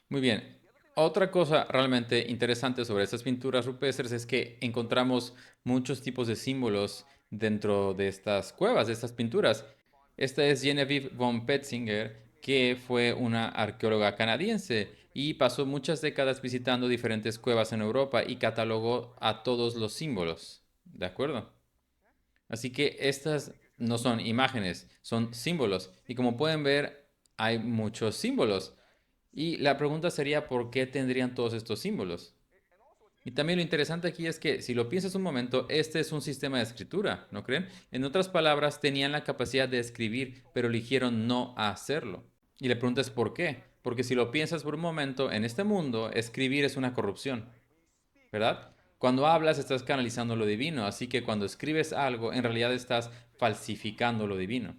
Muy bien. Otra cosa realmente interesante sobre estas pinturas rupestres es que encontramos muchos tipos de símbolos dentro de estas cuevas, de estas pinturas. Esta es Genevieve von Petzinger, que fue una arqueóloga canadiense y pasó muchas décadas visitando diferentes cuevas en Europa y catalogó a todos los símbolos. ¿De acuerdo? Así que estas no son imágenes, son símbolos. Y como pueden ver, hay muchos símbolos. Y la pregunta sería, ¿por qué tendrían todos estos símbolos? Y también lo interesante aquí es que, si lo piensas un momento, este es un sistema de escritura, ¿no creen? En otras palabras, tenían la capacidad de escribir, pero eligieron no hacerlo. Y la pregunta es, ¿por qué? Porque si lo piensas por un momento, en este mundo, escribir es una corrupción. ¿Verdad? Cuando hablas estás canalizando lo divino, así que cuando escribes algo, en realidad estás falsificando lo divino.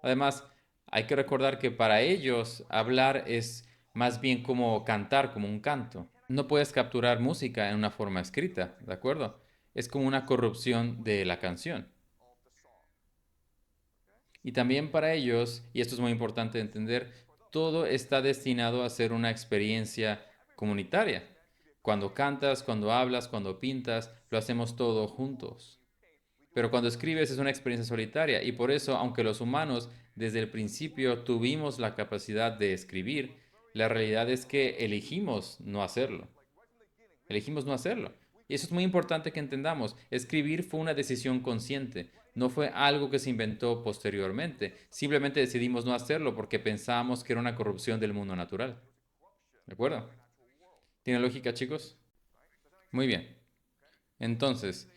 Además, hay que recordar que para ellos hablar es más bien como cantar, como un canto. No puedes capturar música en una forma escrita, ¿de acuerdo? Es como una corrupción de la canción. Y también para ellos, y esto es muy importante de entender, todo está destinado a ser una experiencia comunitaria. Cuando cantas, cuando hablas, cuando pintas, lo hacemos todo juntos. Pero cuando escribes es una experiencia solitaria y por eso, aunque los humanos desde el principio tuvimos la capacidad de escribir, la realidad es que elegimos no hacerlo. Elegimos no hacerlo. Y eso es muy importante que entendamos. Escribir fue una decisión consciente, no fue algo que se inventó posteriormente. Simplemente decidimos no hacerlo porque pensábamos que era una corrupción del mundo natural. ¿De acuerdo? ¿Tiene lógica, chicos? Muy bien. Entonces,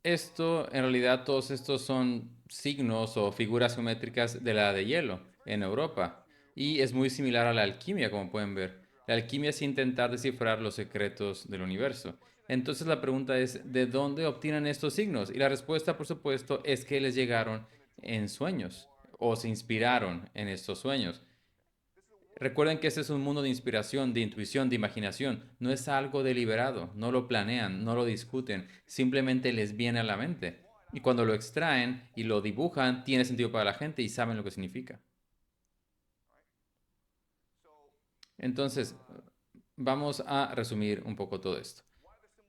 esto, en realidad, todos estos son signos o figuras geométricas de la edad de hielo en Europa. Y es muy similar a la alquimia, como pueden ver. La alquimia es intentar descifrar los secretos del universo. Entonces la pregunta es, ¿de dónde obtienen estos signos? Y la respuesta, por supuesto, es que les llegaron en sueños o se inspiraron en estos sueños. Recuerden que este es un mundo de inspiración, de intuición, de imaginación. No es algo deliberado, no lo planean, no lo discuten, simplemente les viene a la mente. Y cuando lo extraen y lo dibujan, tiene sentido para la gente y saben lo que significa. Entonces, vamos a resumir un poco todo esto.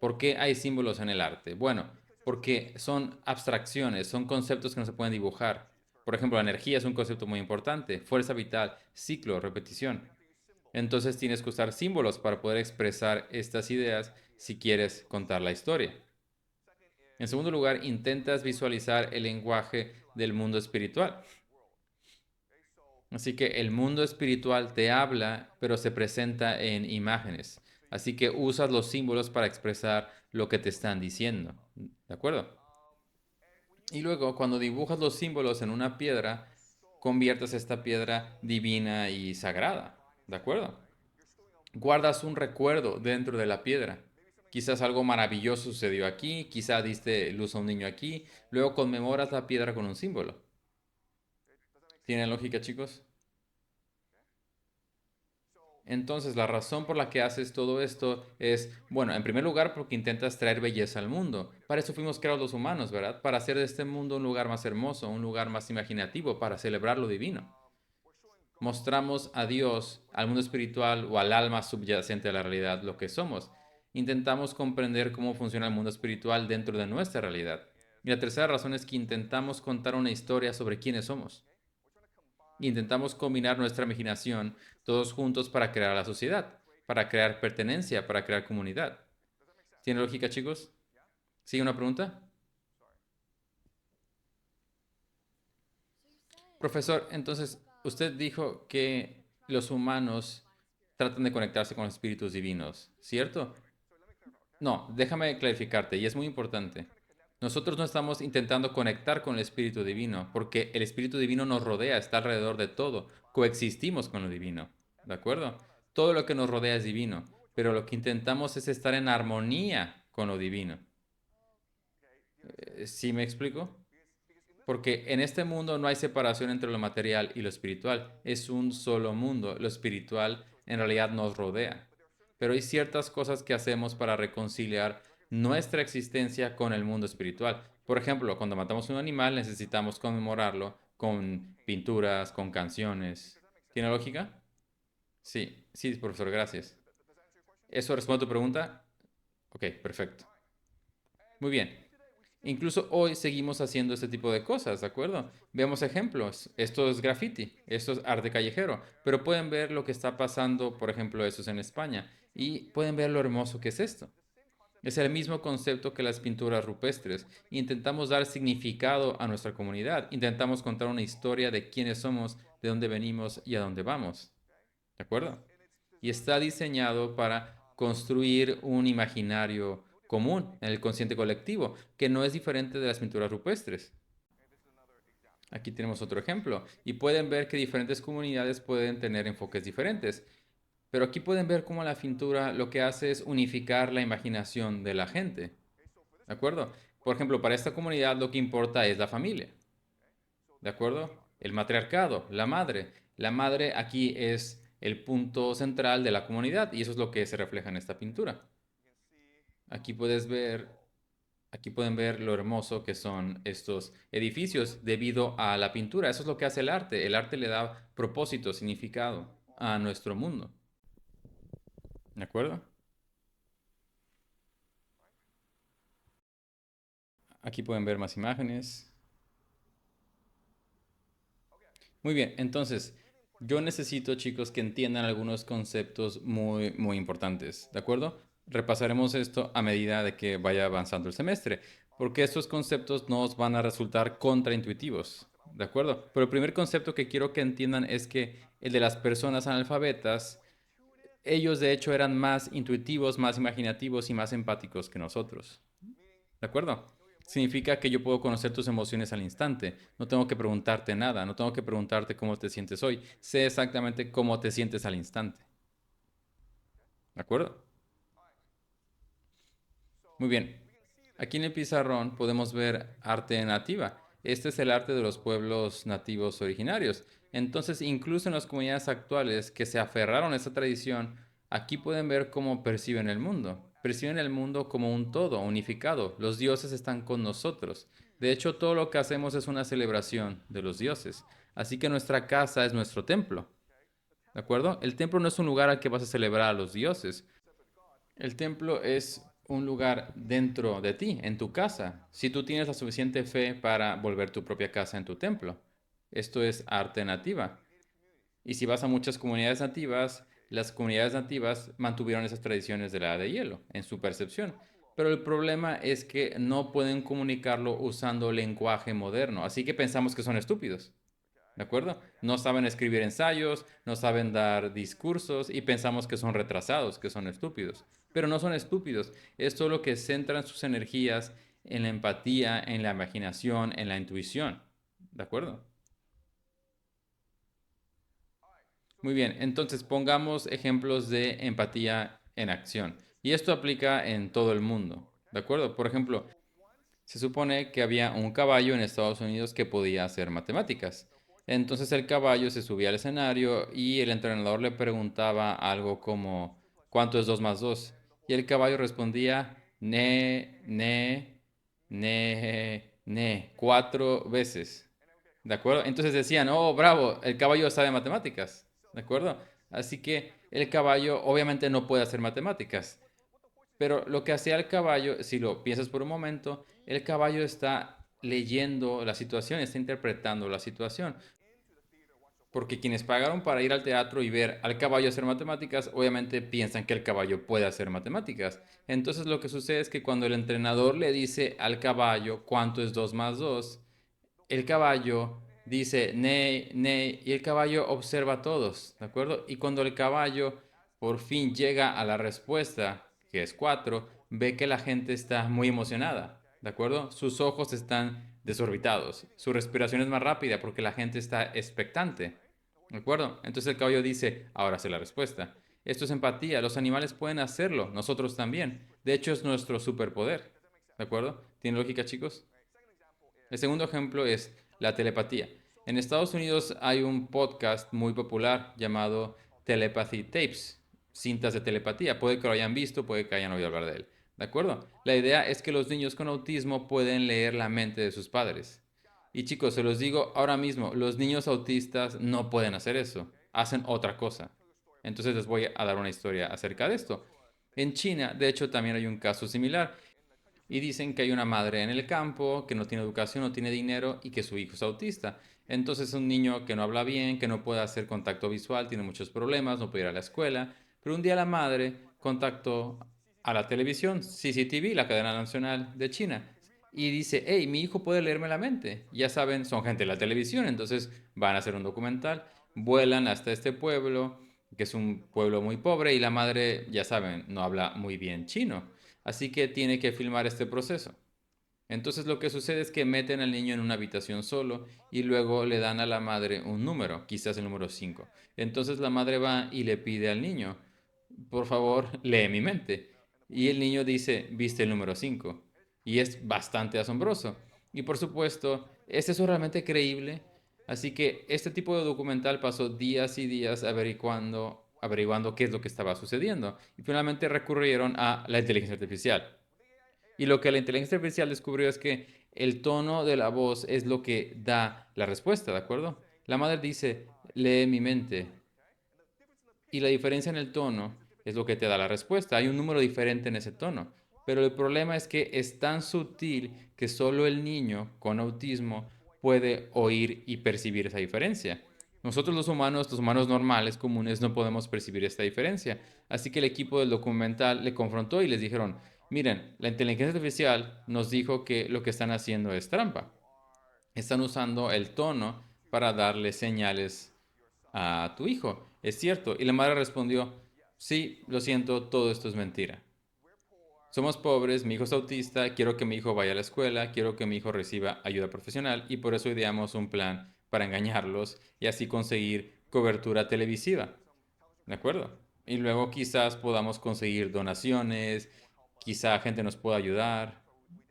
¿Por qué hay símbolos en el arte? Bueno, porque son abstracciones, son conceptos que no se pueden dibujar. Por ejemplo, la energía es un concepto muy importante, fuerza vital, ciclo, repetición. Entonces tienes que usar símbolos para poder expresar estas ideas si quieres contar la historia. En segundo lugar, intentas visualizar el lenguaje del mundo espiritual. Así que el mundo espiritual te habla, pero se presenta en imágenes. Así que usas los símbolos para expresar lo que te están diciendo. ¿De acuerdo? Y luego, cuando dibujas los símbolos en una piedra, conviertes esta piedra divina y sagrada. ¿De acuerdo? Guardas un recuerdo dentro de la piedra. Quizás algo maravilloso sucedió aquí, quizás diste luz a un niño aquí, luego conmemoras la piedra con un símbolo. ¿Tiene lógica, chicos? Entonces, la razón por la que haces todo esto es, bueno, en primer lugar, porque intentas traer belleza al mundo. Para eso fuimos creados los humanos, ¿verdad? Para hacer de este mundo un lugar más hermoso, un lugar más imaginativo, para celebrar lo divino. Mostramos a Dios, al mundo espiritual o al alma subyacente a la realidad lo que somos. Intentamos comprender cómo funciona el mundo espiritual dentro de nuestra realidad. Y la tercera razón es que intentamos contar una historia sobre quiénes somos. Intentamos combinar nuestra imaginación todos juntos para crear la sociedad, para crear pertenencia, para crear comunidad. ¿Tiene lógica, chicos? ¿Sigue una pregunta? Profesor, entonces usted dijo que los humanos tratan de conectarse con los espíritus divinos, ¿cierto? No, déjame clarificarte, y es muy importante. Nosotros no estamos intentando conectar con el Espíritu Divino, porque el Espíritu Divino nos rodea, está alrededor de todo. Coexistimos con lo divino, ¿de acuerdo? Todo lo que nos rodea es divino, pero lo que intentamos es estar en armonía con lo divino. ¿Sí me explico? Porque en este mundo no hay separación entre lo material y lo espiritual. Es un solo mundo. Lo espiritual en realidad nos rodea. Pero hay ciertas cosas que hacemos para reconciliar nuestra existencia con el mundo espiritual. Por ejemplo, cuando matamos un animal necesitamos conmemorarlo con pinturas, con canciones. ¿Tiene lógica? Sí, sí, profesor, gracias. ¿Eso responde a tu pregunta? Ok, perfecto. Muy bien. Incluso hoy seguimos haciendo este tipo de cosas, ¿de acuerdo? Veamos ejemplos. Esto es graffiti, esto es arte callejero, pero pueden ver lo que está pasando, por ejemplo, eso es en España, y pueden ver lo hermoso que es esto. Es el mismo concepto que las pinturas rupestres. Intentamos dar significado a nuestra comunidad, intentamos contar una historia de quiénes somos, de dónde venimos y a dónde vamos, ¿de acuerdo? Y está diseñado para construir un imaginario común en el consciente colectivo, que no es diferente de las pinturas rupestres. Aquí tenemos otro ejemplo y pueden ver que diferentes comunidades pueden tener enfoques diferentes, pero aquí pueden ver cómo la pintura lo que hace es unificar la imaginación de la gente, ¿de acuerdo? Por ejemplo, para esta comunidad lo que importa es la familia, ¿de acuerdo? El matriarcado, la madre. La madre aquí es el punto central de la comunidad y eso es lo que se refleja en esta pintura. Aquí puedes ver, aquí pueden ver lo hermoso que son estos edificios debido a la pintura. Eso es lo que hace el arte. El arte le da propósito, significado a nuestro mundo. ¿De acuerdo? Aquí pueden ver más imágenes. Muy bien, entonces, yo necesito, chicos, que entiendan algunos conceptos muy importantes, ¿de acuerdo? Repasaremos esto a medida de que vaya avanzando el semestre, porque estos conceptos nos van a resultar contraintuitivos, ¿de acuerdo? Pero el primer concepto que quiero que entiendan es que el de las personas analfabetas, ellos de hecho eran más intuitivos, más imaginativos y más empáticos que nosotros. ¿De acuerdo? Significa que yo puedo conocer tus emociones al instante. No tengo que preguntarte nada, no tengo que preguntarte cómo te sientes hoy. Sé exactamente cómo te sientes al instante. ¿De acuerdo? Muy bien. Aquí en el pizarrón podemos ver arte nativa. Este es el arte de los pueblos nativos originarios. Entonces, incluso en las comunidades actuales que se aferraron a esta tradición, aquí pueden ver cómo perciben el mundo. Perciben el mundo como un todo, unificado. Los dioses están con nosotros. De hecho, todo lo que hacemos es una celebración de los dioses. Así que nuestra casa es nuestro templo. ¿De acuerdo? El templo no es un lugar al que vas a celebrar a los dioses. El templo es un lugar dentro de ti, en tu casa. Si tú tienes la suficiente fe para volver tu propia casa en tu templo. Esto es arte nativa. Y si vas a muchas comunidades nativas, las comunidades nativas mantuvieron esas tradiciones de la edad de hielo, en su percepción. Pero el problema es que no pueden comunicarlo usando lenguaje moderno, así que pensamos que son estúpidos. ¿De acuerdo? No saben escribir ensayos, no saben dar discursos y pensamos que son retrasados, que son estúpidos. Pero no son estúpidos, es solo que centran sus energías en la empatía, en la imaginación, en la intuición. ¿De acuerdo? Muy bien, entonces pongamos ejemplos de empatía en acción. Y esto aplica en todo el mundo. ¿De acuerdo? Por ejemplo, se supone que había un caballo en Estados Unidos que podía hacer matemáticas. Entonces el caballo se subía al escenario y el entrenador le preguntaba algo como ¿cuánto es 2 más 2? Y el caballo respondía ne, 4 veces. ¿De acuerdo? Entonces decían, oh, bravo, el caballo sabe matemáticas. ¿De acuerdo? Así que el caballo obviamente no puede hacer matemáticas. Pero lo que hacía el caballo, si lo piensas por un momento, el caballo está leyendo la situación, está interpretando la situación. Porque quienes pagaron para ir al teatro y ver al caballo hacer matemáticas, obviamente piensan que el caballo puede hacer matemáticas. Entonces lo que sucede es que cuando el entrenador le dice al caballo cuánto es 2 más 2, el caballo dice ne, y el caballo observa a todos, ¿de acuerdo? Y cuando el caballo por fin llega a la respuesta, que es 4, ve que la gente está muy emocionada, ¿de acuerdo? Sus ojos están desorbitados, su respiración es más rápida porque la gente está expectante, ¿de acuerdo? Entonces el caballo dice, ahora sé la respuesta. Esto es empatía, los animales pueden hacerlo, nosotros también. De hecho, es nuestro superpoder, ¿de acuerdo? ¿Tiene lógica, chicos? El segundo ejemplo es la telepatía. En Estados Unidos hay un podcast muy popular llamado Telepathy Tapes, cintas de telepatía. Puede que lo hayan visto, puede que hayan oído hablar de él. ¿De acuerdo? La idea es que los niños con autismo pueden leer la mente de sus padres. Y chicos, se los digo ahora mismo, los niños autistas no pueden hacer eso. Hacen otra cosa. Entonces les voy a dar una historia acerca de esto. En China, de hecho, también hay un caso similar. Y dicen que hay una madre en el campo que no tiene educación, no tiene dinero y que su hijo es autista. Entonces es un niño que no habla bien, que no puede hacer contacto visual, tiene muchos problemas, no puede ir a la escuela. Pero un día la madre contactó a la televisión, CCTV, la cadena nacional de China, y dice, hey, mi hijo puede leerme la mente. Ya saben, son gente de la televisión, entonces van a hacer un documental, vuelan hasta este pueblo, que es un pueblo muy pobre, y la madre, ya saben, no habla muy bien chino. Así que tiene que filmar este proceso. Entonces lo que sucede es que meten al niño en una habitación solo y luego le dan a la madre un número, quizás el número 5. Entonces la madre va y le pide al niño, por favor, lee mi mente. Y el niño dice, viste el número 5. Y es bastante asombroso. Y por supuesto, ¿es eso realmente creíble? Así que este tipo de documental pasó días y días averiguando qué es lo que estaba sucediendo. Y finalmente recurrieron a la inteligencia artificial. Y lo que la inteligencia artificial descubrió es que el tono de la voz es lo que da la respuesta, ¿de acuerdo? La madre dice, lee mi mente. Y la diferencia en el tono es lo que te da la respuesta. Hay un número diferente en ese tono. Pero el problema es que es tan sutil que solo el niño con autismo puede oír y percibir esa diferencia. Nosotros los humanos normales, comunes, no podemos percibir esta diferencia. Así que el equipo del documental le confrontó y les dijeron, miren, la inteligencia artificial nos dijo que lo que están haciendo es trampa. Están usando el tono para darle señales a tu hijo. Es cierto. Y la madre respondió, sí, lo siento, todo esto es mentira. Somos pobres, mi hijo es autista, quiero que mi hijo vaya a la escuela, quiero que mi hijo reciba ayuda profesional y por eso ideamos un plan para engañarlos y así conseguir cobertura televisiva. ¿De acuerdo? Y luego quizás podamos conseguir donaciones, quizá gente nos pueda ayudar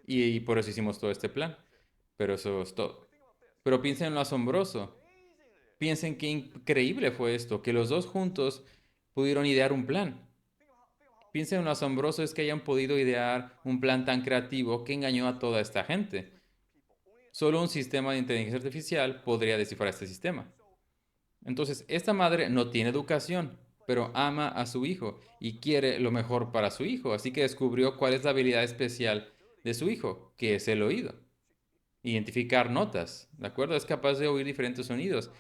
y por eso hicimos todo este plan. Pero eso es todo. Pero piensen en lo asombroso. Piensen qué increíble fue esto, que los dos juntos pudieron idear un plan. Piensen en lo asombroso es que hayan podido idear un plan tan creativo que engañó a toda esta gente. Solo un sistema de inteligencia artificial podría descifrar este sistema. Entonces, esta madre no tiene educación, pero ama a su hijo y quiere lo mejor para su hijo, así que descubrió cuál es la habilidad especial de su hijo, que es el oído. Identificar notas, ¿de acuerdo? Es capaz de oír diferentes sonidos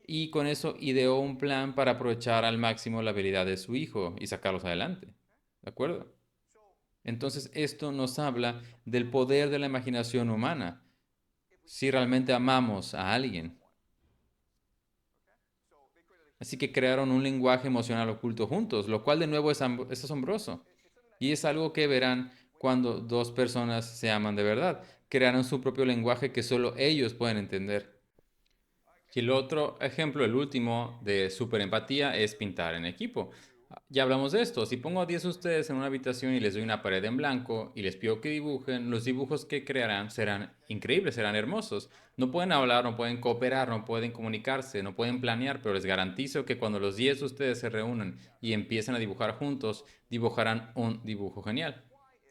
y con eso ideó un plan para aprovechar al máximo la habilidad de su hijo y sacarlos adelante. ¿De acuerdo? Entonces esto nos habla del poder de la imaginación humana, si realmente amamos a alguien. Así que crearon un lenguaje emocional oculto juntos, lo cual de nuevo es asombroso. Y es algo que verán cuando dos personas se aman de verdad. Crearon su propio lenguaje que solo ellos pueden entender. Y el otro ejemplo, el último de superempatía, es pintar en equipo. Ya hablamos de esto. Si pongo a 10 de ustedes en una habitación y les doy una pared en blanco y les pido que dibujen, los dibujos que crearán serán increíbles, serán hermosos. No pueden hablar, no pueden cooperar, no pueden comunicarse, no pueden planear, pero les garantizo que cuando los 10 de ustedes se reúnan y empiecen a dibujar juntos, dibujarán un dibujo genial.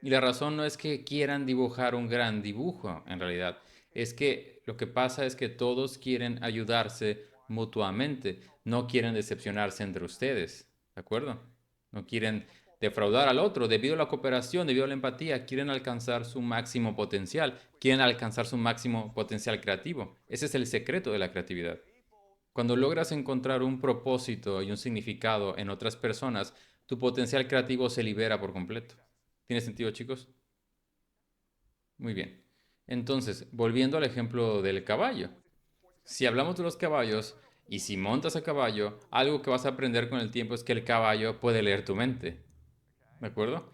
Y la razón no es que quieran dibujar un gran dibujo, en realidad. Es que lo que pasa es que todos quieren ayudarse mutuamente, no quieren decepcionarse entre ustedes, ¿de acuerdo? No quieren defraudar al otro debido a la cooperación, debido a la empatía, quieren alcanzar su máximo potencial, quieren alcanzar su máximo potencial creativo. Ese es el secreto de la creatividad. Cuando logras encontrar un propósito y un significado en otras personas, tu potencial creativo se libera por completo. ¿Tiene sentido, chicos? Muy bien. Entonces, volviendo al ejemplo del caballo. Si hablamos de los caballos y si montas a caballo, algo que vas a aprender con el tiempo es que el caballo puede leer tu mente. ¿De acuerdo?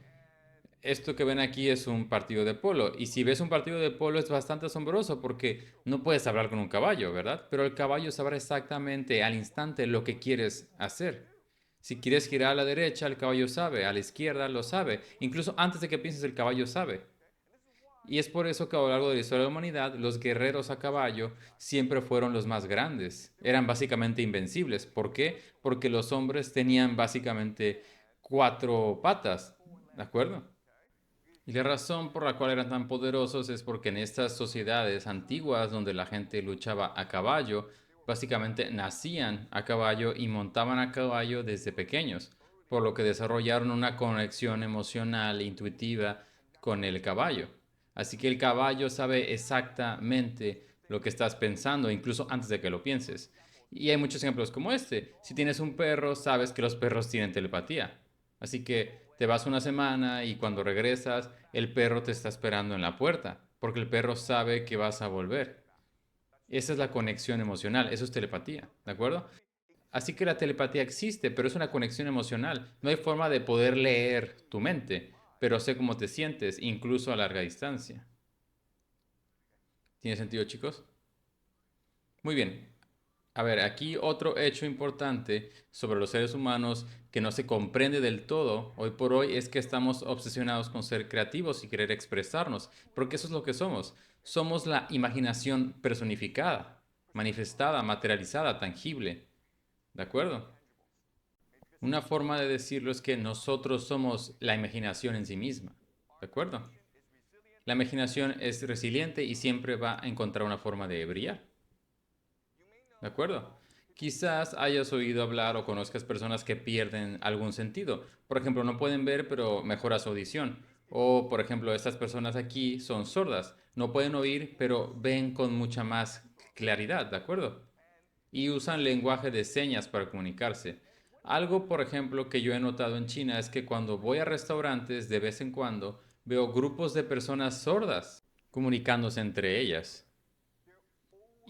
Esto que ven aquí es un partido de polo. Y si ves un partido de polo es bastante asombroso porque no puedes hablar con un caballo, ¿verdad? Pero el caballo sabrá exactamente al instante lo que quieres hacer. Si quieres girar a la derecha, el caballo sabe, a la izquierda lo sabe. Incluso antes de que pienses, el caballo sabe. Y es por eso que a lo largo de la historia de la humanidad, los guerreros a caballo siempre fueron los más grandes. Eran básicamente invencibles. ¿Por qué? Porque los hombres tenían básicamente cuatro patas. ¿De acuerdo? Y la razón por la cual eran tan poderosos es porque en estas sociedades antiguas donde la gente luchaba a caballo, básicamente nacían a caballo y montaban a caballo desde pequeños, por lo que desarrollaron una conexión emocional e intuitiva con el caballo. Así que el caballo sabe exactamente lo que estás pensando, incluso antes de que lo pienses. Y hay muchos ejemplos como este. Si tienes un perro, sabes que los perros tienen telepatía. Así que te vas una semana y cuando regresas, el perro te está esperando en la puerta, porque el perro sabe que vas a volver. Esa es la conexión emocional, eso es telepatía, ¿de acuerdo? Así que la telepatía existe, pero es una conexión emocional. No hay forma de poder leer tu mente, pero sé cómo te sientes, incluso a larga distancia. ¿Tiene sentido, chicos? Muy bien. A ver, aquí otro hecho importante sobre los seres humanos que no se comprende del todo hoy por hoy es que estamos obsesionados con ser creativos y querer expresarnos, porque eso es lo que somos. Somos la imaginación personificada, manifestada, materializada, tangible. ¿De acuerdo? Una forma de decirlo es que nosotros somos la imaginación en sí misma. ¿De acuerdo? La imaginación es resiliente y siempre va a encontrar una forma de brillar. ¿De acuerdo? Quizás hayas oído hablar o conozcas personas que pierden algún sentido. Por ejemplo, no pueden ver, pero mejora su audición. O, por ejemplo, estas personas aquí son sordas. No pueden oír, pero ven con mucha más claridad, ¿de acuerdo? Y usan lenguaje de señas para comunicarse. Algo, por ejemplo, que yo he notado en China es que cuando voy a restaurantes, de vez en cuando, veo grupos de personas sordas comunicándose entre ellas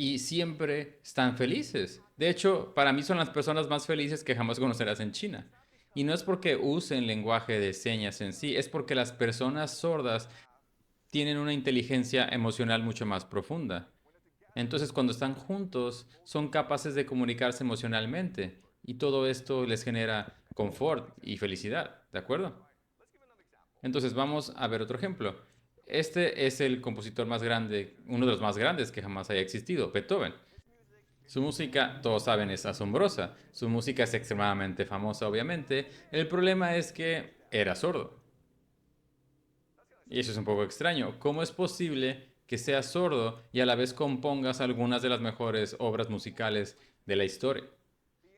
y siempre están felices. De hecho, para mí son las personas más felices que jamás conocerás en China. Y no es porque usen lenguaje de señas en sí, es porque las personas sordas tienen una inteligencia emocional mucho más profunda. Entonces, cuando están juntos, son capaces de comunicarse emocionalmente y todo esto les genera confort y felicidad, ¿de acuerdo? Entonces, vamos a ver otro ejemplo. Este es el compositor más grande, uno de los más grandes que jamás haya existido, Beethoven. Su música, todos saben, es asombrosa. Su música es extremadamente famosa, obviamente. El problema es que era sordo. Y eso es un poco extraño. ¿Cómo es posible que seas sordo y a la vez compongas algunas de las mejores obras musicales de la historia?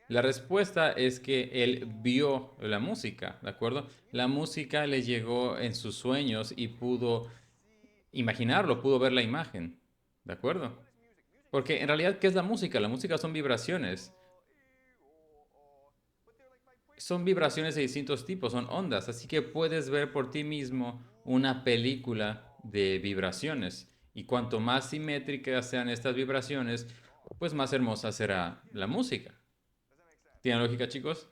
La respuesta es que él vio la música, ¿de acuerdo? La música le llegó en sus sueños y pudo imaginarlo, pudo ver la imagen, ¿de acuerdo? Porque en realidad, ¿qué es la música? La música son vibraciones. Son vibraciones de distintos tipos, son ondas, así que puedes ver por ti mismo una película de vibraciones. Y cuanto más simétricas sean estas vibraciones, pues más hermosa será la música. ¿Tiene lógica, chicos?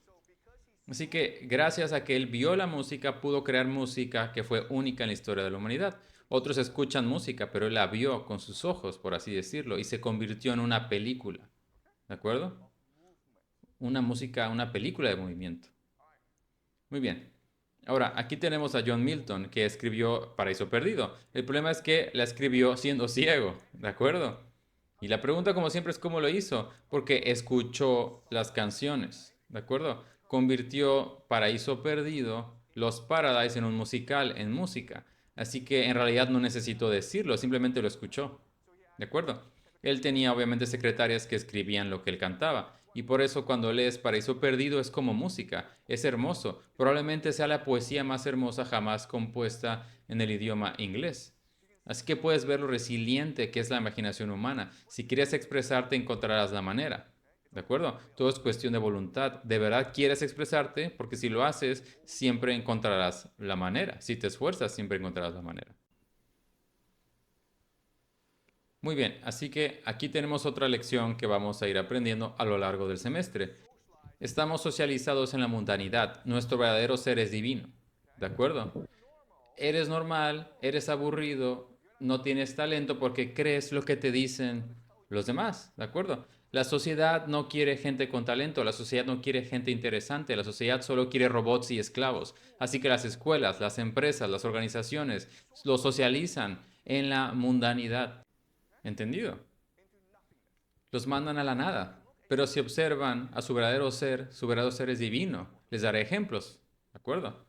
Así que gracias a que él vio la música, pudo crear música que fue única en la historia de la humanidad. Otros escuchan música, pero él la vio con sus ojos, por así decirlo, y se convirtió en una película. ¿De acuerdo? Una música, una película de movimiento. Muy bien. Ahora, aquí tenemos a John Milton, que escribió Paraíso Perdido. El problema es que la escribió siendo ciego, ¿de acuerdo? Y la pregunta, como siempre, es cómo lo hizo. Porque escuchó las canciones, ¿de acuerdo? Convirtió Paraíso Perdido, Los Paradise, en un musical, en música. Así que en realidad no necesitó decirlo, simplemente lo escuchó. ¿De acuerdo? Él tenía obviamente secretarias que escribían lo que él cantaba. Y por eso cuando lees Paraíso Perdido es como música, es hermoso. Probablemente sea la poesía más hermosa jamás compuesta en el idioma inglés. Así que puedes ver lo resiliente que es la imaginación humana. Si quieres expresarte, encontrarás la manera. ¿De acuerdo? Todo es cuestión de voluntad. ¿De verdad quieres expresarte? Porque si lo haces, siempre encontrarás la manera. Si te esfuerzas, siempre encontrarás la manera. Muy bien, así que aquí tenemos otra lección que vamos a ir aprendiendo a lo largo del semestre. Estamos socializados en la mundanidad. Nuestro verdadero ser es divino. ¿De acuerdo? Eres normal, eres aburrido, no tienes talento porque crees lo que te dicen los demás. ¿De acuerdo? La sociedad no quiere gente con talento, la sociedad no quiere gente interesante, la sociedad solo quiere robots y esclavos. Así que las escuelas, las empresas, las organizaciones lo socializan en la mundanidad. ¿Entendido? Los mandan a la nada. Pero si observan a su verdadero ser es divino. Les daré ejemplos. ¿De acuerdo?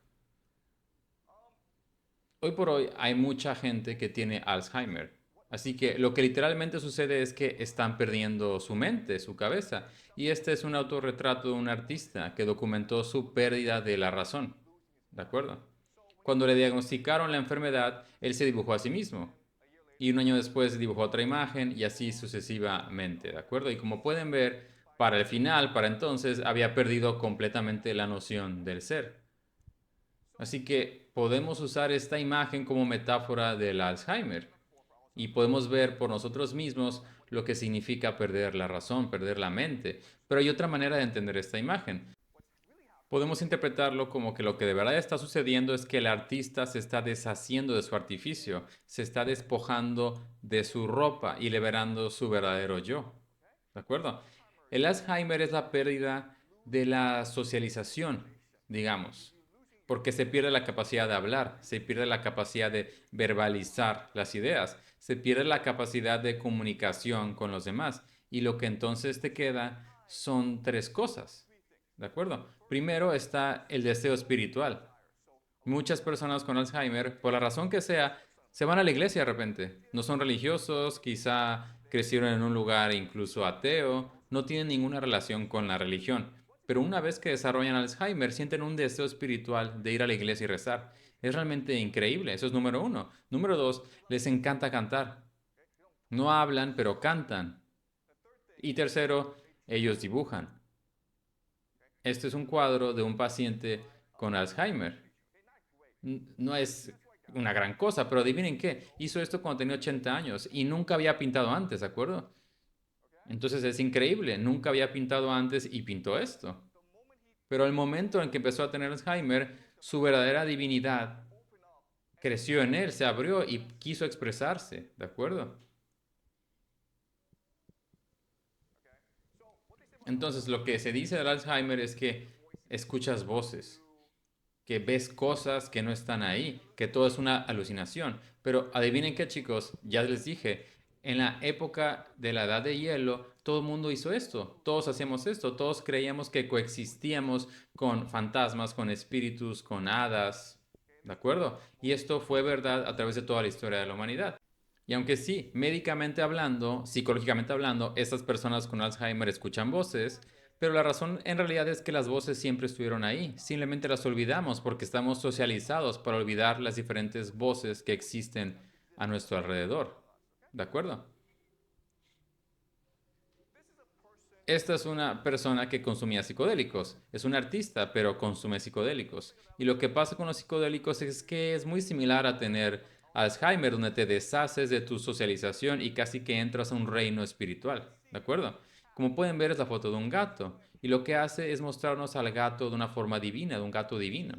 Hoy por hoy hay mucha gente que tiene Alzheimer. Así que lo que literalmente sucede es que están perdiendo su mente, su cabeza. Y este es un autorretrato de un artista que documentó su pérdida de la razón. ¿De acuerdo? Cuando le diagnosticaron la enfermedad, él se dibujó a sí mismo. Y un año después dibujó otra imagen y así sucesivamente. ¿De acuerdo? Y como pueden ver, para el final, para entonces, había perdido completamente la noción del ser. Así que podemos usar esta imagen como metáfora del Alzheimer y podemos ver por nosotros mismos lo que significa perder la razón, perder la mente. Pero hay otra manera de entender esta imagen. Podemos interpretarlo como que lo que de verdad está sucediendo es que el artista se está deshaciendo de su artificio, se está despojando de su ropa y liberando su verdadero yo. ¿De acuerdo? El Alzheimer es la pérdida de la socialización, digamos, porque se pierde la capacidad de hablar, se pierde la capacidad de verbalizar las ideas, se pierde la capacidad de comunicación con los demás y lo que entonces te queda son tres cosas. ¿De acuerdo? Primero está el deseo espiritual. Muchas personas con Alzheimer, por la razón que sea, se van a la iglesia de repente. No son religiosos, quizá crecieron en un lugar incluso ateo, no tienen ninguna relación con la religión. Pero una vez que desarrollan Alzheimer, sienten un deseo espiritual de ir a la iglesia y rezar. Es realmente increíble, eso es número uno. Número dos, les encanta cantar. No hablan, pero cantan. Y tercero, ellos dibujan. Este es un cuadro de un paciente con Alzheimer. No es una gran cosa, pero adivinen qué, hizo esto cuando tenía 80 años y nunca había pintado antes, ¿de acuerdo? Entonces es increíble, nunca había pintado antes y pintó esto. Pero el momento en que empezó a tener Alzheimer, su verdadera divinidad creció en él, se abrió y quiso expresarse, ¿de acuerdo? Entonces lo que se dice del Alzheimer es que escuchas voces, que ves cosas que no están ahí, que todo es una alucinación. Pero adivinen qué, chicos, ya les dije, en la época de la edad de hielo, todo el mundo hizo esto, todos hacíamos esto, todos creíamos que coexistíamos con fantasmas, con espíritus, con hadas, ¿de acuerdo? Y esto fue verdad a través de toda la historia de la humanidad. Y aunque sí, médicamente hablando, psicológicamente hablando, estas personas con Alzheimer escuchan voces, pero la razón en realidad es que las voces siempre estuvieron ahí, simplemente las olvidamos porque estamos socializados para olvidar las diferentes voces que existen a nuestro alrededor. ¿De acuerdo? Esta es una persona que consumía psicodélicos, es un artista, pero consume psicodélicos. Y lo que pasa con los psicodélicos es que es muy similar a tener Alzheimer, donde te deshaces de tu socialización y casi que entras a un reino espiritual. ¿De acuerdo? Como pueden ver es la foto de un gato. Y lo que hace es mostrarnos al gato de una forma divina, de un gato divino.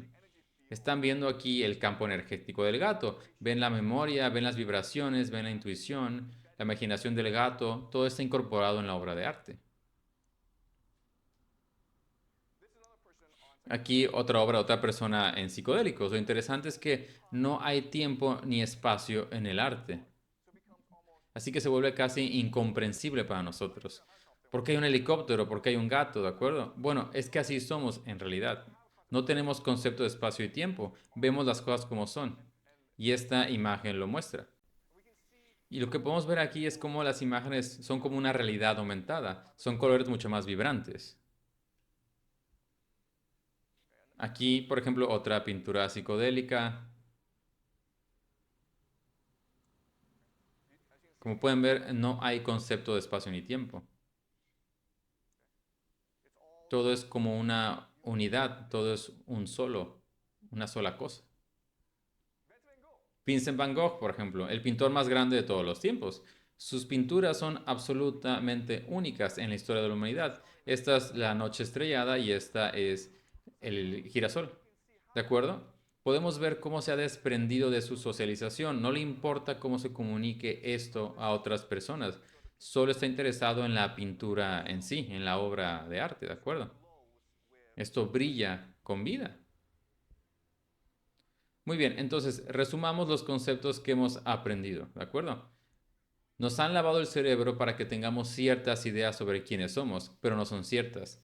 Están viendo aquí el campo energético del gato. Ven la memoria, ven las vibraciones, ven la intuición, la imaginación del gato. Todo está incorporado en la obra de arte. Aquí otra obra, otra persona en psicodélicos. Lo interesante es que no hay tiempo ni espacio en el arte. Así que se vuelve casi incomprensible para nosotros. ¿Por qué hay un helicóptero? ¿Por qué hay un gato? ¿De acuerdo? Bueno, es que así somos en realidad. No tenemos concepto de espacio y tiempo. Vemos las cosas como son. Y esta imagen lo muestra. Y lo que podemos ver aquí es cómo las imágenes son como una realidad aumentada. Son colores mucho más vibrantes. Aquí, por ejemplo, otra pintura psicodélica. Como pueden ver, no hay concepto de espacio ni tiempo. Todo es como una unidad, todo es un solo, una sola cosa. Vincent Van Gogh, por ejemplo, el pintor más grande de todos los tiempos. Sus pinturas son absolutamente únicas en la historia de la humanidad. Esta es la noche estrellada y esta es el girasol. ¿De acuerdo? Podemos ver cómo se ha desprendido de su socialización. No le importa cómo se comunique esto a otras personas. Solo está interesado en la pintura en sí, en la obra de arte, ¿de acuerdo? Esto brilla con vida. Muy bien, entonces resumamos los conceptos que hemos aprendido, ¿de acuerdo? Nos han lavado el cerebro para que tengamos ciertas ideas sobre quiénes somos, pero no son ciertas.